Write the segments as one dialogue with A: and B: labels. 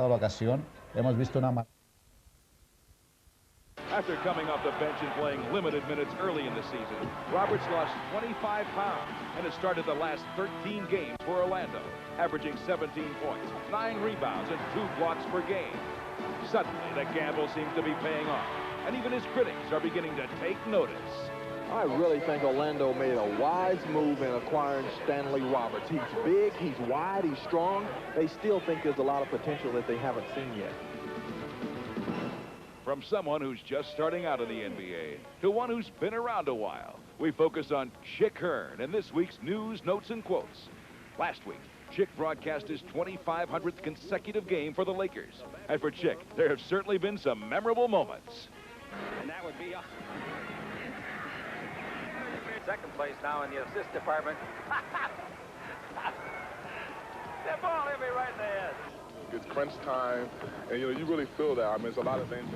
A: la ocasión, hemos visto una...
B: After coming off the bench and playing limited minutes early in the season, Roberts lost 25 pounds and has started the last 13 games for Orlando, averaging 17 points, 9 rebounds, and 2 blocks per game. Suddenly, the gamble seems to be paying off, and even his critics are beginning to take notice.
C: I really think Orlando made a wise move in acquiring Stanley Roberts. He's big, he's wide, he's strong. They still think there's a lot of potential that they haven't seen yet.
B: From someone who's just starting out in the NBA to one who's been around a while, we focus on Chick Hearn in this week's news, notes, and quotes. Last week, Chick broadcast his 2,500th consecutive game for the Lakers. And for Chick, there have certainly been some memorable moments.
D: And that would be second place now in the assist department. That ball hit me right in the head.
E: It's crunch time, and you really feel that. I mean, it's a lot of things.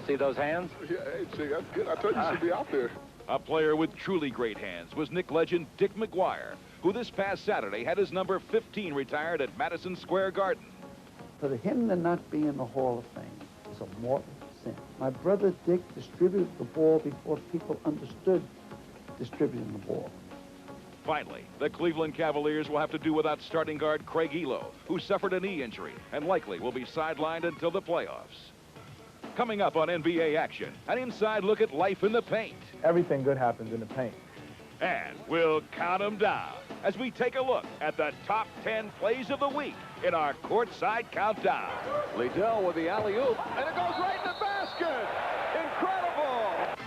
D: See those hands?
E: Yeah, hey, Chick, that's good. I told you you should be out there.
B: A player with truly great hands was Knick legend Dick McGuire, who this past Saturday had his number 15 retired at Madison Square Garden.
F: For him to not be in the Hall of Fame is a mortal sin. My brother Dick distributed the ball before people understood distributing the ball.
B: Finally, the Cleveland Cavaliers will have to do without starting guard Craig Elo, who suffered a knee injury and likely will be sidelined until the playoffs. Coming up on NBA Action, an inside look at life in the paint.
G: Everything good happens in the paint.
B: And we'll count them down as we take a look at the top 10 plays of the week in our courtside countdown.
C: Liddell with the alley-oop, and it goes right in the basket. Incredible!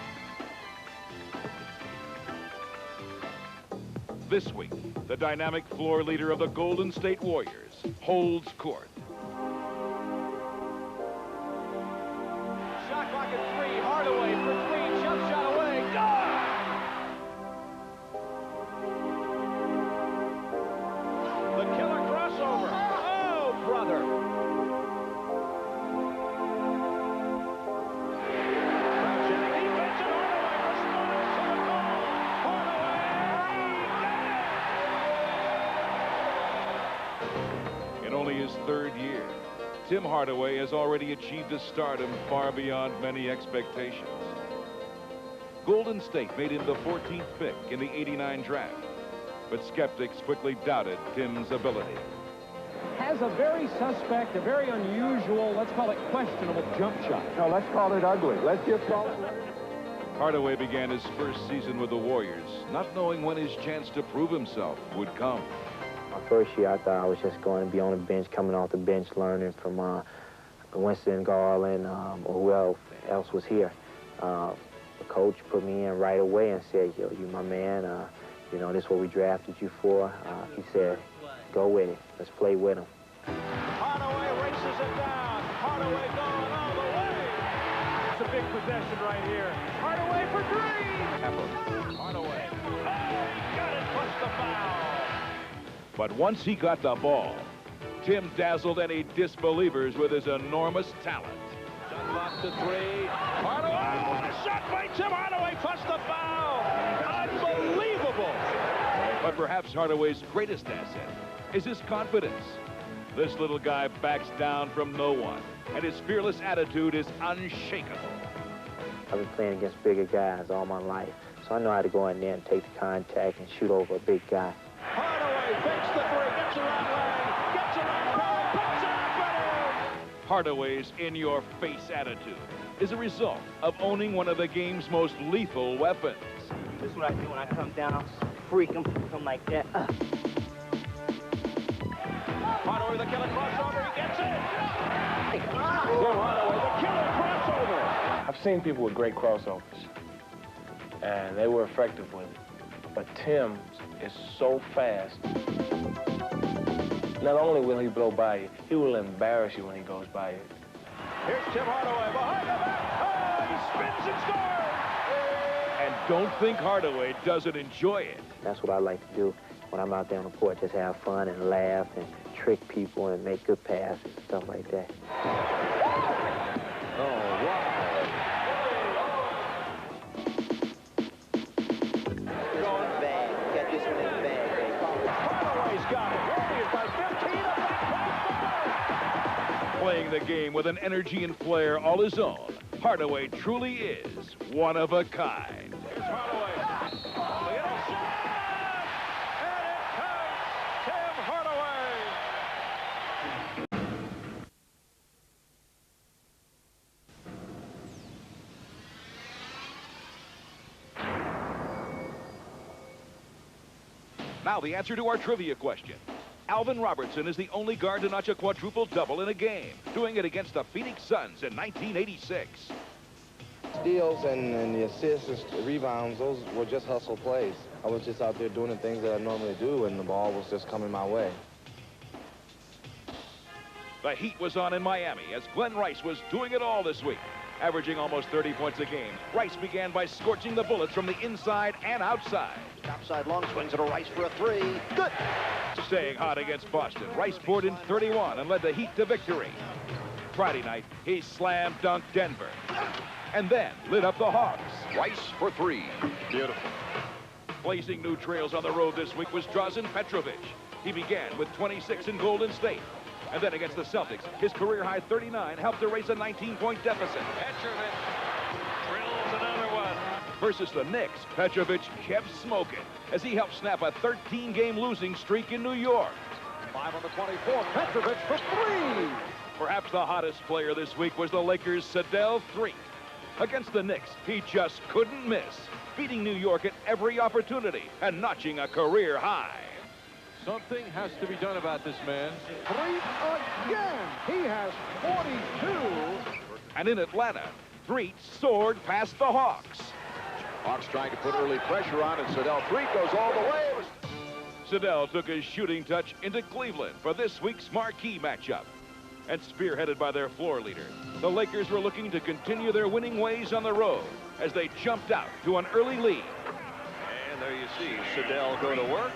B: This week, the dynamic floor leader of the Golden State Warriors holds court.
D: Shot clock at 3. Hardaway for 3. Jump shot away. Good! The killer crossover. Oh, brother. Crouching defense, and Hardaway responds to the call. Hardaway!
B: In only his third year, Tim Hardaway has already achieved a stardom far beyond many expectations. Golden State made him the 14th pick in the '89 draft, but skeptics quickly doubted Tim's ability.
H: Has a very suspect, a very unusual, let's call it questionable jump shot.
G: No, let's call it ugly. Let's just call it...
B: Hardaway began his first season with the Warriors, not knowing when his chance to prove himself would come.
I: My first year, I thought I was just going to be on the bench, coming off the bench, learning from Winston Garland or who else was here. The coach put me in right away and said, "Yo, you my man. You know, this is what we drafted you for." He said, "Go with it. Let's play with him."
D: Hardaway races it down. Hardaway going all the way. It's a big possession right here. Hardaway for 3. Hardaway. Oh, he got it. Plus the foul.
B: But once he got the ball, Tim dazzled any disbelievers with his enormous talent.
D: Shot clock to 3. Hardaway. Oh, what a shot by Tim Hardaway. Plus the foul. Unbelievable.
B: But perhaps Hardaway's greatest asset is his confidence. This little guy backs down from no one, and his fearless attitude is unshakable.
I: I've been playing against bigger guys all my life, so I know how to go in there and take the contact and shoot over a big guy.
D: Hardaway fakes the 3, gets around Lang, gets around Curry, puts it up and in.
B: Hardaway's in-your-face attitude is a result of owning one of the game's most lethal weapons.
J: This is what I do when I come down. Freak him, come like that.
D: Hardaway, the killer crossover, he gets it. Hardaway, the killer crossover.
G: I've seen people with great crossovers, and they were effective with it. But Tim is so fast. Not only will he blow by you, he will embarrass you when he goes by you.
D: Here's Tim Hardaway behind the back. Oh, he spins and scores.
B: And don't think Hardaway doesn't enjoy it.
I: That's what I like to do when I'm out there on the court, just have fun and laugh and trick people and make good passes and stuff like that.
D: Oh, wow.
J: Going bad. Got this one in bad.
D: Hardaway's got it. Warriors by 15.
B: Playing the game with an energy and flair all his own, Hardaway truly is one of a kind.
D: Here's Hardaway. The outside. And it counts. Tim Hardaway.
B: Now the answer to our trivia question. Alvin Robertson is the only guard to notch a quadruple double in a game, doing it against the Phoenix Suns in 1986.
K: Steals and the assists and rebounds, those were just hustle plays. I was just out there doing the things that I normally do, and the ball was just coming my way.
B: The heat was on in Miami as Glenn Rice was doing it all this week. Averaging almost 30 points a game, Rice began by scorching the bullets from the inside and outside.
J: Topside long swings it to Rice for a three. Good.
B: Staying hot against Boston, Rice poured in 31 and led the Heat to victory. Friday night, he slam dunked Denver and then lit up the Hawks. Rice for three. Beautiful. Blazing new trails on the road this week was Drazen Petrovic. He began with 26 in Golden State. And then against the Celtics, his career-high 39 helped erase a 19-point deficit.
D: Petrovic drills another one.
B: Versus the Knicks, Petrovic kept smoking as he helped snap a 13-game losing streak in New York.
D: 5 on the 24. Petrovic for three.
B: Perhaps the hottest player this week was the Lakers' Sedell Threet. Against the Knicks, he just couldn't miss, beating New York at every opportunity and notching a career high.
D: Something has to be done about this man. Threet again. He has 42.
B: And in Atlanta, Threet soared past the Hawks.
C: Hawks trying to put early pressure on, and Sedell Threet goes all the way.
B: Sedell took his shooting touch into Cleveland for this week's marquee matchup. And spearheaded by their floor leader, the Lakers were looking to continue their winning ways on the road as they jumped out to an early lead.
D: And there you see Sedell go to work.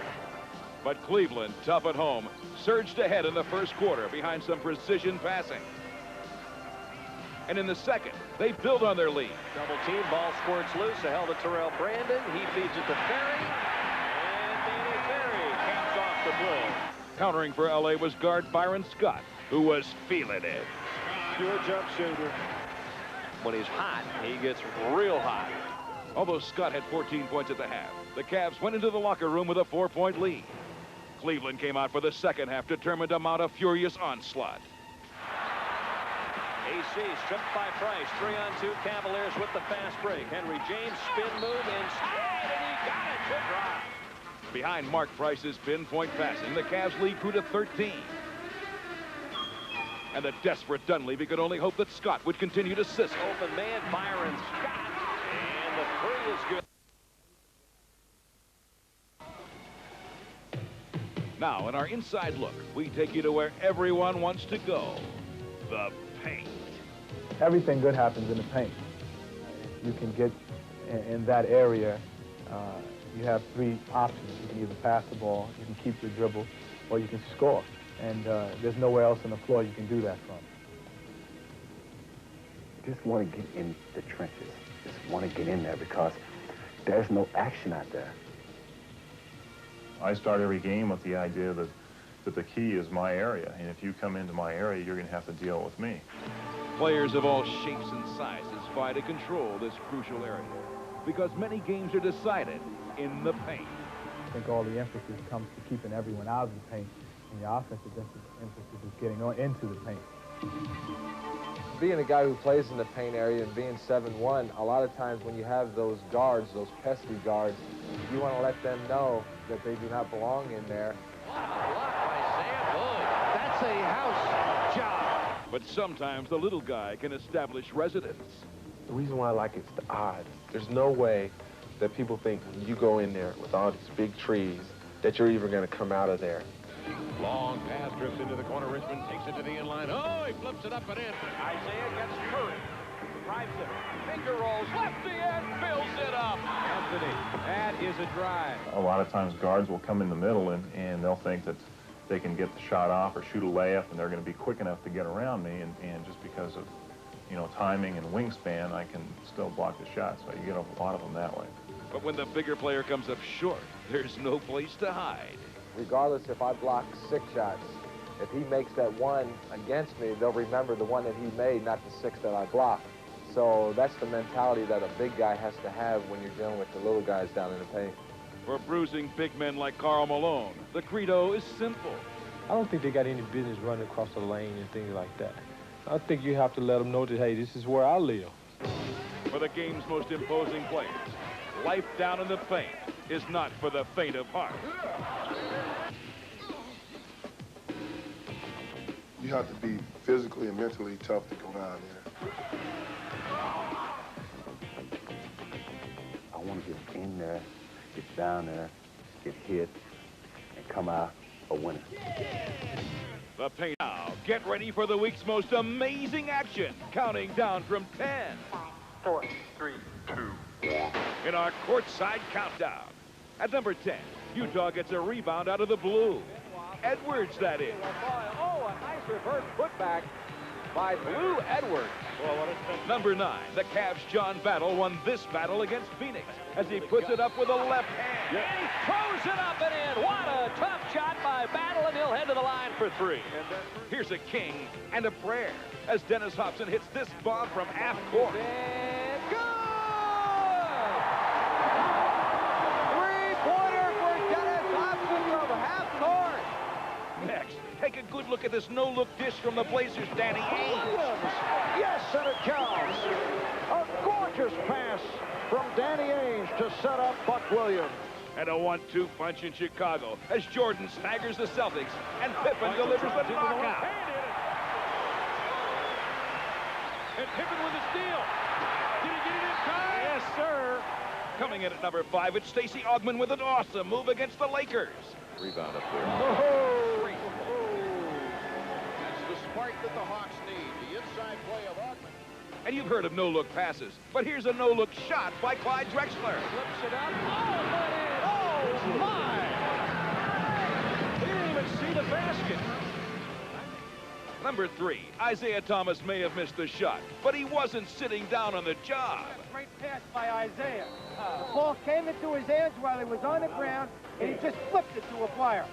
B: But Cleveland, tough at home, surged ahead in the first quarter behind some precision passing. And in the second, they built on their lead.
D: Double team, ball squirts loose. A held to Terrell Brandon. He feeds it to Ferry. And Danny Ferry caps off the play.
B: Countering for LA was guard Byron Scott, who was feeling it.
D: Pure jump shooter. When he's hot, he gets real hot.
B: Although Scott had 14 points at the half, the Cavs went into the locker room with a 4-point lead. Cleveland came out for the second half determined to mount a furious onslaught.
D: AC stripped by Price. 3-on-2 Cavaliers with the fast break. Henry James spin move instead, and he got it to drop.
B: Behind Mark Price's pinpoint passing, the Cavs lead grew to 13. And the desperate Dunleavy could only hope that Scott would continue to sizzle.
D: Open man, Byron Scott. And the three is good.
B: Now, in our inside look, we take you to where everyone wants to go, the paint.
L: Everything good happens in the paint. You can get in that area, you have three options. You can either pass the ball, you can keep your dribble, or you can score. And there's nowhere else on the floor you can do that from.
M: Just want to get in the trenches. Just want to get in there because there's no action out there.
N: I start every game with the idea that the key is my area, and if you come into my area, you're going to have to deal with me.
B: Players of all shapes and sizes vie to control this crucial area because many games are decided in the paint.
L: I think all the emphasis comes to keeping everyone out of the paint, and the offensive emphasis is getting into the paint.
O: Being a guy who plays in the paint area and being 7'1", a lot of times when you have those guards, those pesky guards, you want to let them know that they do not belong in there.
D: That's a house job.
B: But sometimes the little guy can establish residence.
P: The reason why I like it's the odds. There's no way that people think when you go in there with all these big trees that you're even going to come out of there.
D: Long pass drifts into the corner. Richmond takes it to the inline. Oh, he flips it up and in. Isaiah gets Curry. Drives it. Finger rolls. Left the end. Fills it up. Anthony. That is a drive.
N: A lot of times guards will come in the middle and they'll think that they can get the shot off or shoot a layup and they're going to be quick enough to get around me, and just because of, you know, timing and wingspan, I can still block the shot, so you get a lot of them that way.
B: But when the bigger player comes up short, there's no place to hide.
O: Regardless if I block 6 shots If he makes that one against me, they'll remember the one that he made, not the 6 that I blocked. So that's the mentality that a big guy has to have when you're dealing with the little guys down in the paint.
B: For bruising big men like Karl Malone, the credo is simple.
G: I don't think they got any business running across the lane and things like that. I think you have to let them know that, hey, this is where I live.
B: For the game's most imposing players, life down in the paint is not for the faint of heart.
E: You have to be physically and mentally tough to go down there.
M: I want to get in there, get down there, get hit, and come out a winner.
B: The paint now. Get ready for the week's most amazing action. Counting down from 10.
D: 5, 4, 3, 2.
B: In our courtside countdown. At number 10, Utah gets a rebound out of the blue. Edwards, that is.
H: Oh, a nice reverse putback by Blue Edwards.
B: Number 9, the Cavs' John Battle won this battle against Phoenix as he puts it up with a left hand.
H: And he throws it up and in. What a tough shot by Battle, and he'll head to the line for 3.
B: Here's a king and a prayer as Dennis Hobson hits this bomb from half court.
H: And good! Three-pointer for Dennis Hobson from half court.
B: Next, take a good look at this no-look dish from the Blazers' Danny Ainge.
D: Yes, and it counts. A gorgeous pass from Danny Ainge to set up Buck Williams.
B: And a 1-2 punch in Chicago as Jordan staggers the Celtics and Pippen delivers the knockout.
H: And Pippen with the steal. Did he get it in time?
B: Yes, sir. Coming in at number 5, it's Stacey Augmon with an awesome move against the Lakers.
C: Rebound up there.
D: Oh! That's the spark that the Hawks need. The inside play of Augmon.
B: And you've heard of no-look passes, but here's a no-look shot by Clyde Drexler.
H: Flips it up. Oh, my! He didn't even see the basket.
B: Number 3, Isaiah Thomas may have missed the shot, but he wasn't sitting down on the job.
J: Great pass by Isaiah. The ball came into his hands while he was on the ground, and he just flipped it to a flyer.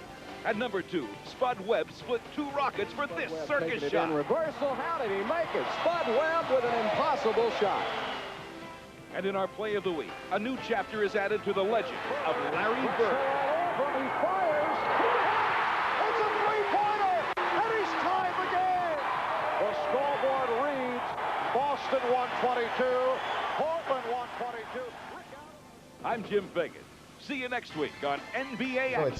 B: At number 2, Spud Webb split 2 Rockets for this circus shot.
H: In reversal, how did he make it? Spud Webb with an impossible shot.
B: And in our play of the week, a new chapter is added to the legend of Larry Bird.
D: He fires. It's a three-pointer, and he's tied the game. The scoreboard reads Boston 122, Portland 122.
B: I'm Jim Fagan. See you next week on NBA Action.